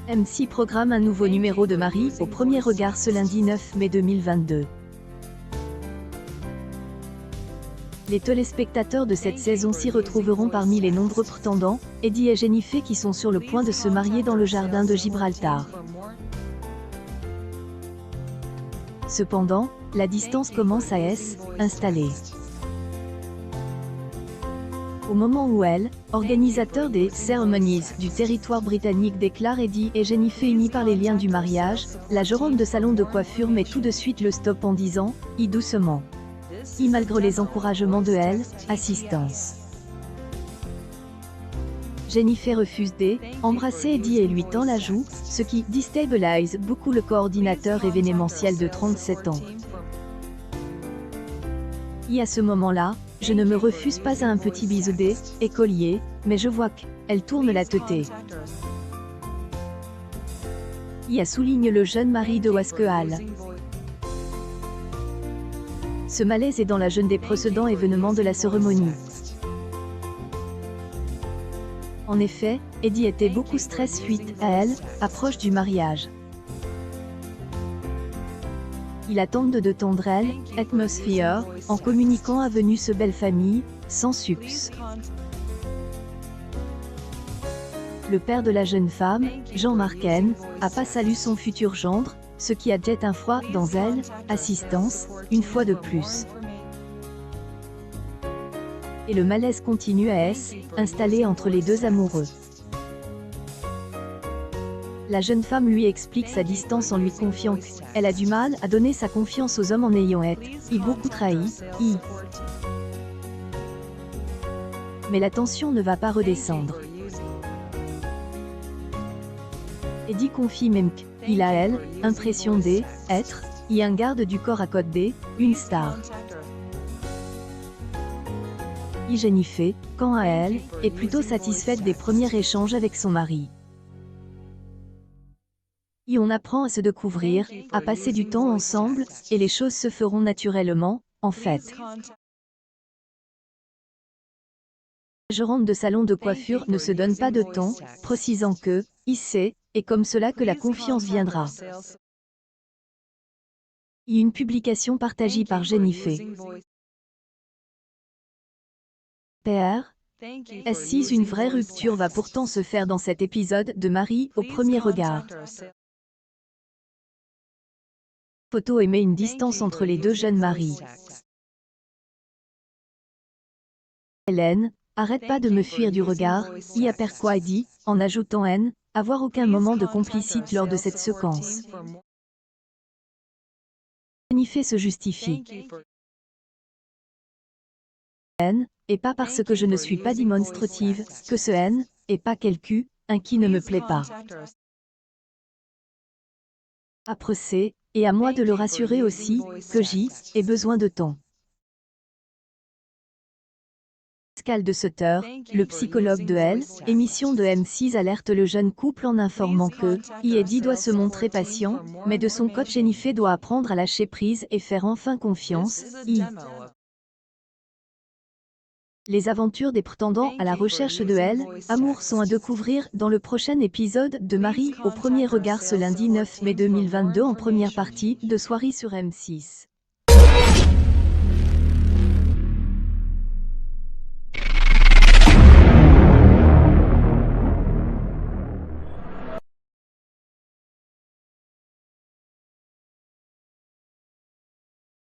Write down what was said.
M6 programme un nouveau numéro de Marie au premier regard ce lundi 9 mai 2022. Les téléspectateurs de cette saison s'y retrouveront parmi les nombreux prétendants, Eddie et Jennifer qui sont sur le point de se marier dans le jardin de Gibraltar. Cependant, la distance commence à s'installer. Au moment où elle, organisateur des ceremonies du territoire britannique, déclare Eddie et Jennifer unis par les liens du mariage, la gérante de salon de coiffure met tout de suite le stop en disant « doucement ». Malgré les encouragements de elle, assistance. Jennifer refuse d'embrasser Eddie et lui tend la joue, ce qui déstabilise beaucoup le coordinateur événementiel de 37 ans. À ce moment-là, je ne me refuse pas à un petit bisou d'écolier, mais je vois qu'elle tourne la tête. Souligne le jeune mari de Wasquehal. Ce malaise est dans la jeune des précédents événements de la cérémonie. En effet, Eddie était beaucoup stressé suite à elle, approche du mariage. Il attend de tendre elle, atmosphère, en communiquant à venue ce belle famille, sans succès. Le père de la jeune femme, Jean-Marc N, a pas salué son futur gendre, ce qui a jeté un froid dans elle, assistance, une fois de plus. Et le malaise continue à s'installer entre les deux amoureux. La jeune femme lui explique sa distance en lui confiant qu'elle a du mal à donner sa confiance aux hommes en ayant été beaucoup trahi. Mais la tension ne va pas redescendre. Eddie confie même qu'il a elle, impression d'être un garde du corps à côté une star. Jennifer, quant à elle, est plutôt satisfaite des premiers échanges avec son mari. On apprend à se découvrir, à passer du temps ensemble, et les choses se feront naturellement, en fait. La gérante de salon de coiffure ne se donne pas de temps, précisant que, c'est comme cela que la confiance viendra. Une publication partagée par Jennifer. PR. S6 Une vraie rupture va pourtant se faire dans cet épisode de Marie au premier regard. Photo et met une distance entre les deux jeunes maris. Hélène, arrête pas de me fuir du regard, quoi dit, en ajoutant N, avoir aucun moment de complicité lors de cette séquence. Jennifer se justifie. N, et pas parce que je ne suis pas démonstrative, que ce N, et pas un qui ne me plaît pas. Après c'est, et à moi de le rassurer aussi, que ai besoin de temps. Pascal de Sutter, le psychologue de Elle, émission de M6 alerte le jeune couple en informant que Eddie doit se montrer patient, mais de son côté Jennifer doit apprendre à lâcher prise et faire enfin confiance. Les aventures des prétendants à la recherche de Elle, amour sont à découvrir dans le prochain épisode de Marie au premier regard ce lundi 9 mai 2022 en première partie de soirée sur M6.